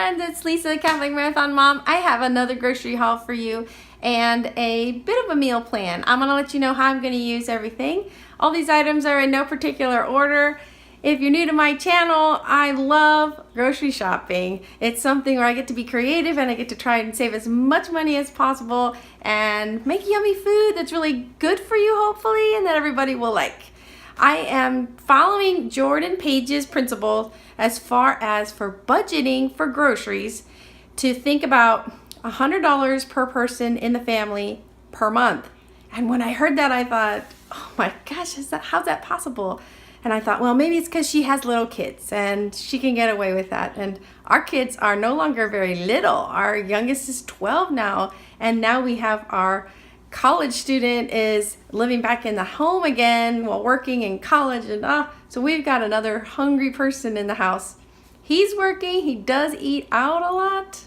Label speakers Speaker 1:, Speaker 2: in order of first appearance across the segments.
Speaker 1: friends, it's Lisa, the Catholic Marathon Mom. I have another grocery haul for you and a bit of a meal plan. I'm gonna let you know how I'm gonna use everything. All these items are in no particular order. If you're new to my channel, I love grocery shopping. It's something where I get to be creative and I get to try and save as much money as possible and make yummy food that's really good for you, hopefully, and that everybody will like. I am following Jordan Page's principles as far as for budgeting for groceries to think about $100 per person in the family per month. And when I heard that, I thought, oh my gosh, how's that possible? And I thought, well, maybe it's because she has little kids and she can get away with that. And our kids are no longer very little. Our youngest is 12 now, and now we have our college student is living back in the home again while working in college, and so we've got another hungry person in the house. He's working, he does eat out a lot.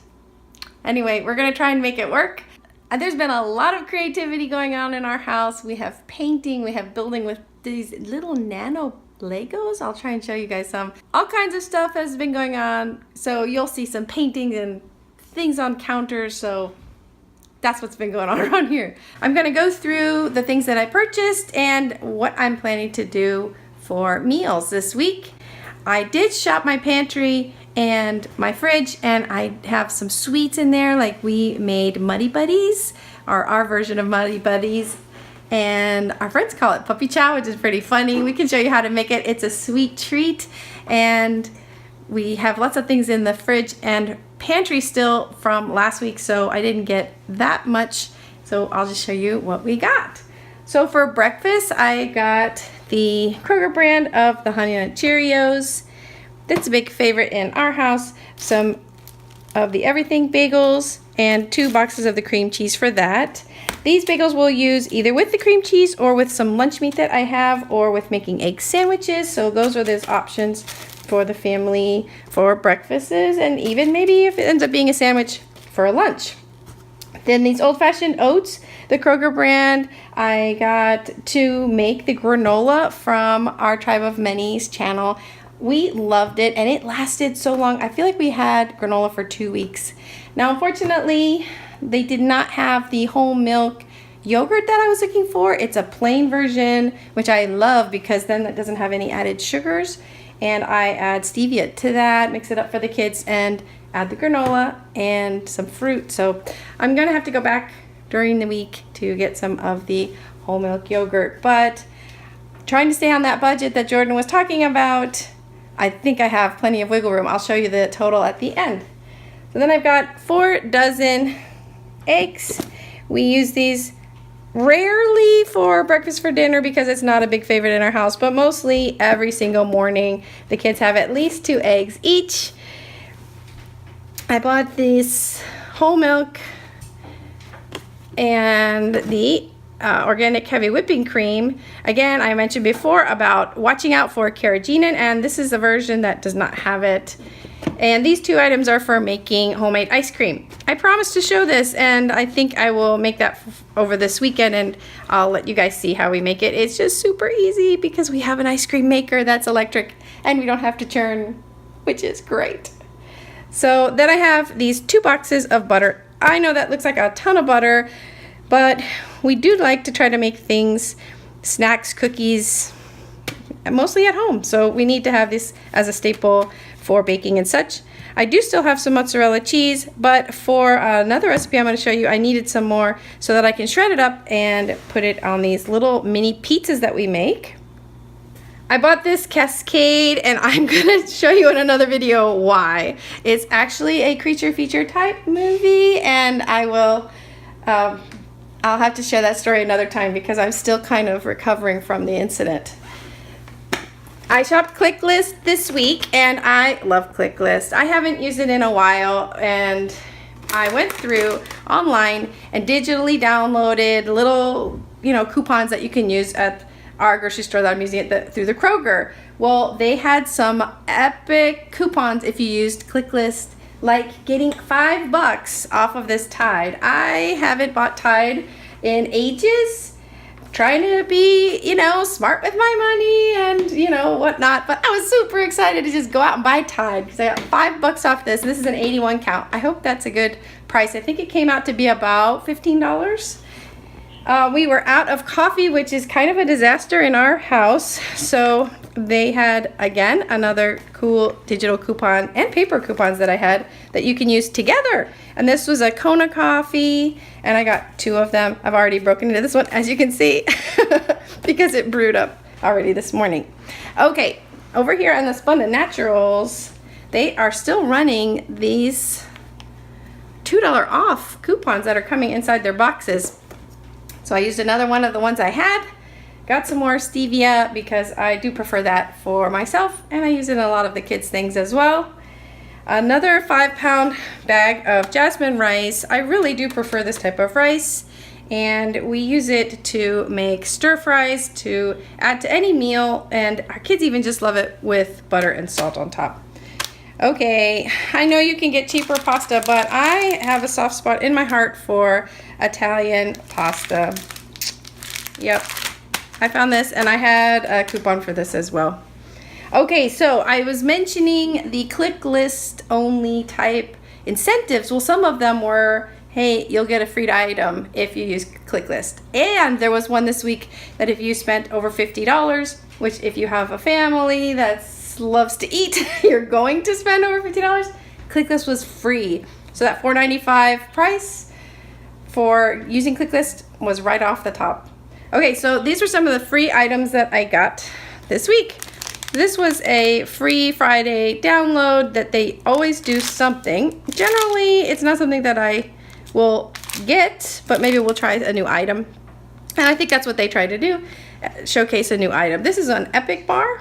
Speaker 1: Anyway, we're gonna try and make it work. And there's been a lot of creativity going on in our house. We have painting, we have building with these little nano Legos. I'll try and show you guys some. All kinds of stuff has been going on. So you'll see some paintings and things on counters. So that's what's been going on around here. I'm gonna go through the things that I purchased and what I'm planning to do for meals this week. I did shop my pantry and my fridge, and I have some sweets in there. Like we made Muddy Buddies, or our version of Muddy Buddies, and our friends call it Puppy Chow, which is pretty funny. We can show you how to make it. It's a sweet treat, and we have lots of things in the fridge and pantry still from last week, so I didn't get that much. So I'll just show you what we got. So for breakfast, I got the Kroger brand of the Honey Nut Cheerios. That's a big favorite in our house. Some of the Everything bagels and 2 boxes of the cream cheese for that. These bagels we'll use either with the cream cheese or with some lunch meat that I have, or with making egg sandwiches. So those are those options for the family for breakfasts, and even maybe if it ends up being a sandwich for a lunch. Then these old-fashioned oats, the Kroger brand, I got to make the granola from our Tribe of Many's channel. We loved it, and it lasted so long. I feel like we had granola for 2 weeks. Now, unfortunately, they did not have the whole milk yogurt that I was looking for. It's a plain version, which I love because then it doesn't have any added sugars. And I add stevia to that, mix it up for the kids, and add the granola and some fruit. So I'm gonna have to go back during the week to get some of the whole milk yogurt. But trying to stay on that budget that Jordan was talking about, I think I have plenty of wiggle room. I'll show you the total at the end. So then I've got 4 dozen eggs. We use these rarely for breakfast for dinner because it's not a big favorite in our house, but mostly every single morning the kids have at least 2 eggs each. I bought this whole milk and the organic heavy whipping cream. Again, I mentioned before about watching out for carrageenan, and this is a version that does not have it. And these 2 items are for making homemade ice cream. I promised to show this, and I think I will make that over this weekend, and I'll let you guys see how we make it. It's just super easy because we have an ice cream maker that's electric, and we don't have to churn, which is great. So then I have these 2 boxes of butter. I know that looks like a ton of butter, but we do like to try to make things, snacks, cookies, mostly at home. So we need to have this as a staple for baking and such. I do still have some mozzarella cheese, but for another recipe I'm going to show you, I needed some more so that I can shred it up and put it on these little mini pizzas that we make. I bought this Cascade, and I'm going to show you in another video why. It's actually a creature feature type movie, and I'll have to share that story another time because I'm still kind of recovering from the incident. I shopped ClickList this week, and I love ClickList. I haven't used it in a while, and I went through online and digitally downloaded little, coupons that you can use at our grocery store that I'm using it through the Kroger. Well, they had some epic coupons if you used ClickList, like getting $5 off of this Tide. I haven't bought Tide in ages. trying to be, you know, smart with my money and, you know, whatnot. But I was super excited to just go out and buy Tide because I got $5 off this. This is an 81 count. I hope that's a good price. I think it came out to be about $15. We were out of coffee, which is kind of a disaster in our house. So they had, again, another cool digital coupon and paper coupons that I had that you can use together. And this was a Kona Coffee, and I got 2 of them. I've already broken into this one, as you can see, because it brewed up already this morning. Okay, over here on the Splendid Naturals, they are still running these $2 off coupons that are coming inside their boxes. So I used another one of the ones I had, got some more stevia because I do prefer that for myself, and I use it in a lot of the kids' things as well. Another 5-pound bag of jasmine rice. I really do prefer this type of rice, and we use it to make stir fries to add to any meal, and our kids even just love it with butter and salt on top. Okay, I know you can get cheaper pasta, but I have a soft spot in my heart for Italian pasta. Yep, I found this and I had a coupon for this as well. Okay, so I was mentioning the click list only type incentives. Well, some of them were, hey, you'll get a free item if you use click list. And there was one this week that if you spent over $50, which if you have a family that's loves to eat, you're going to spend over $50, ClickList was free. So that $4.95 price for using ClickList was right off the top. Okay, so these were some of the free items that I got this week. This was a free Friday download that they always do something. Generally, it's not something that I will get, but maybe we'll try a new item. And I think that's what they try to do, showcase a new item. This is an Epic bar.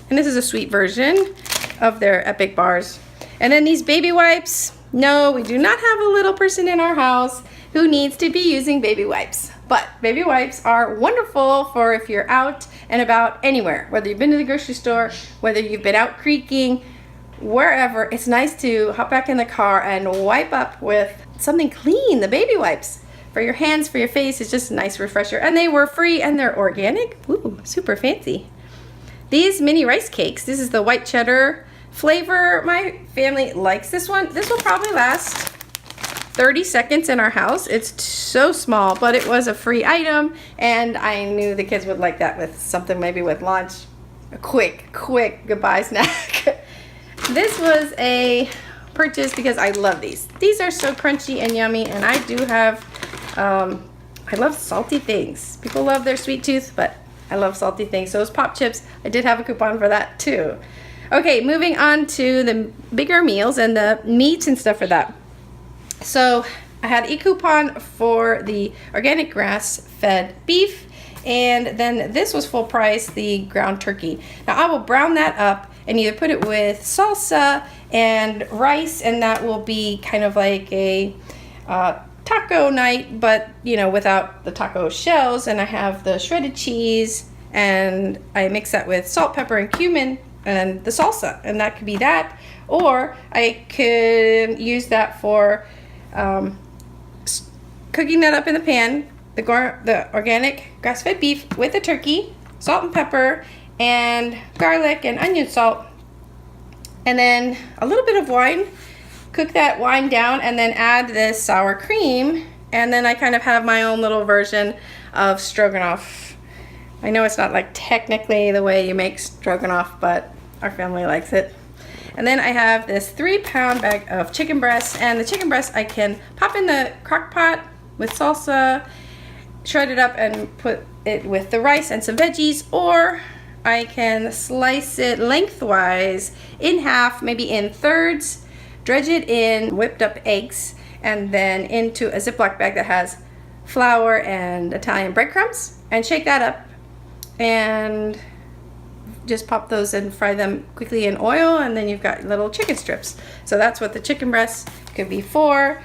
Speaker 1: And this is a sweet version of their Epic bars. And then these baby wipes. No, we do not have a little person in our house who needs to be using baby wipes. But baby wipes are wonderful for if you're out and about anywhere. Whether you've been to the grocery store, whether you've been out creeking, wherever. It's nice to hop back in the car and wipe up with something clean, the baby wipes. For your hands, for your face, it's just a nice refresher. And they were free and they're organic. Ooh, super fancy. These mini rice cakes, this is the white cheddar flavor. My family likes this one. This will probably last 30 seconds in our house. It's so small, but it was a free item, and I knew the kids would like that with something maybe with lunch. A quick goodbye snack. This was a purchase because I love these. These are so crunchy and yummy, and I do have, I love salty things. People love their sweet tooth, but I love salty things. So those pop chips, I did have a coupon for that too. Okay, moving on to the bigger meals and the meats and stuff for that. So I had a coupon for the organic grass-fed beef, and then this was full price, the ground turkey. Now I will brown that up and either put it with salsa and rice, and that will be kind of like a taco night, but you know, without the taco shells. And I have the shredded cheese, and I mix that with salt, pepper, and cumin and the salsa, and that could be that. Or I could use that for cooking that up in the pan, the organic grass-fed beef with the turkey, salt and pepper, and garlic and onion salt, and then a little bit of wine. Cook that wine down and then add this sour cream, and then I kind of have my own little version of stroganoff. I know it's not like technically the way you make stroganoff, but our family likes it. And then I have this 3-pound bag of chicken breasts, and the chicken breast I can pop in the crock pot with salsa, shred it up and put it with the rice and some veggies, or I can slice it lengthwise in half, maybe in thirds, dredge it in whipped up eggs, and then into a Ziploc bag that has flour and Italian breadcrumbs, and shake that up and just pop those and fry them quickly in oil, and then you've got little chicken strips. So that's what the chicken breast could be for.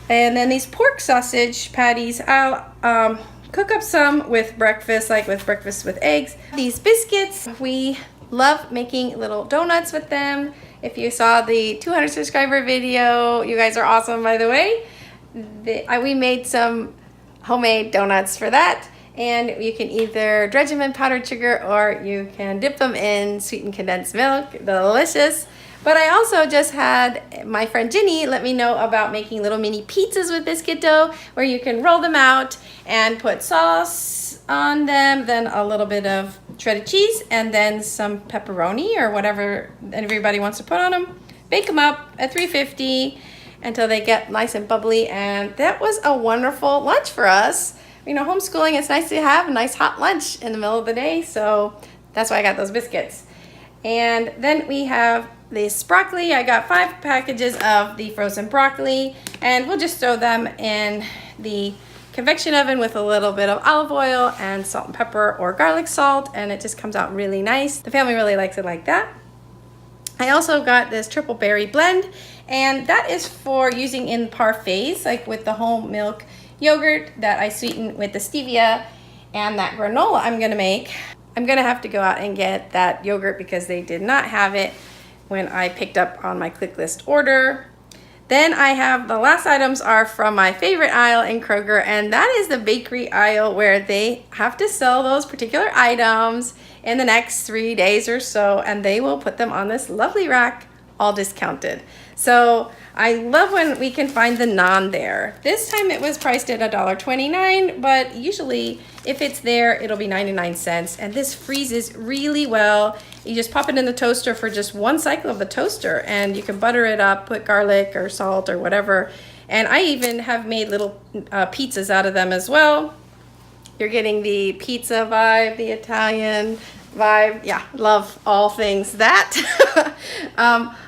Speaker 1: And then these pork sausage patties, I'll cook up some with breakfast, like with breakfast with eggs. These biscuits, we love making little donuts with them. If you saw the 200 subscriber video, you guys are awesome, by the way. We made some homemade donuts for that, And you can either dredge them in powdered sugar or you can dip them in sweetened condensed milk. Delicious. But I also just had my friend Ginny let me know about making little mini pizzas with biscuit dough, where you can roll them out and put sauce on them, then a little bit of shredded cheese, and then some pepperoni or whatever everybody wants to put on them. Bake them up at 350 until they get nice and bubbly, and that was a wonderful lunch for us. You know, homeschooling, it's nice to have a nice hot lunch in the middle of the day, so that's why I got those biscuits. And then we have this broccoli. I got 5 packages of the frozen broccoli, and we'll just throw them in the convection oven with a little bit of olive oil and salt and pepper or garlic salt, and it just comes out really nice. The family really likes it like that. I also got this triple berry blend, and that is for using in parfaits, like with the whole milk yogurt that I sweeten with the stevia and that granola I'm gonna make. I'm gonna have to go out and get that yogurt because they did not have it when I picked up on my click list order. Then I have the last items are from my favorite aisle in Kroger, and that is the bakery aisle, where they have to sell those particular items in the next 3 days or so, and they will put them on this lovely rack, all discounted. So I love when we can find the naan there. This time it was priced at $1.29, but usually if it's there, it'll be 99 cents. And this freezes really well. You just pop it in the toaster for just 1 cycle of the toaster, and you can butter it up, put garlic or salt or whatever. And I even have made little pizzas out of them as well. You're getting the pizza vibe, the Italian vibe. Yeah, love all things that.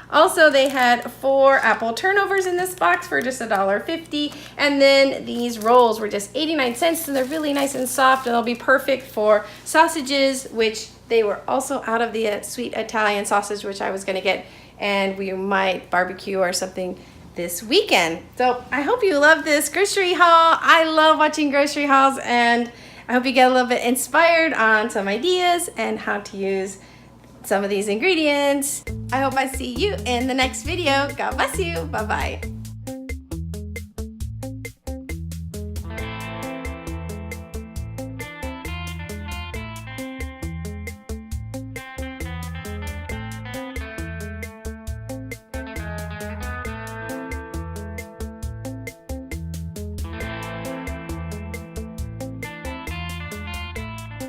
Speaker 1: Also, they had 4 apple turnovers in this box for just $1.50. And then these rolls were just 89 cents, and they're really nice and soft, and they'll be perfect for sausages, which they were also out of the sweet Italian sausage, which I was gonna get, and we might barbecue or something this weekend. So I hope you love this grocery haul. I love watching grocery hauls, and I hope you get a little bit inspired on some ideas and how to use some of these ingredients. I hope I see you in the next video. God bless you. Bye-bye.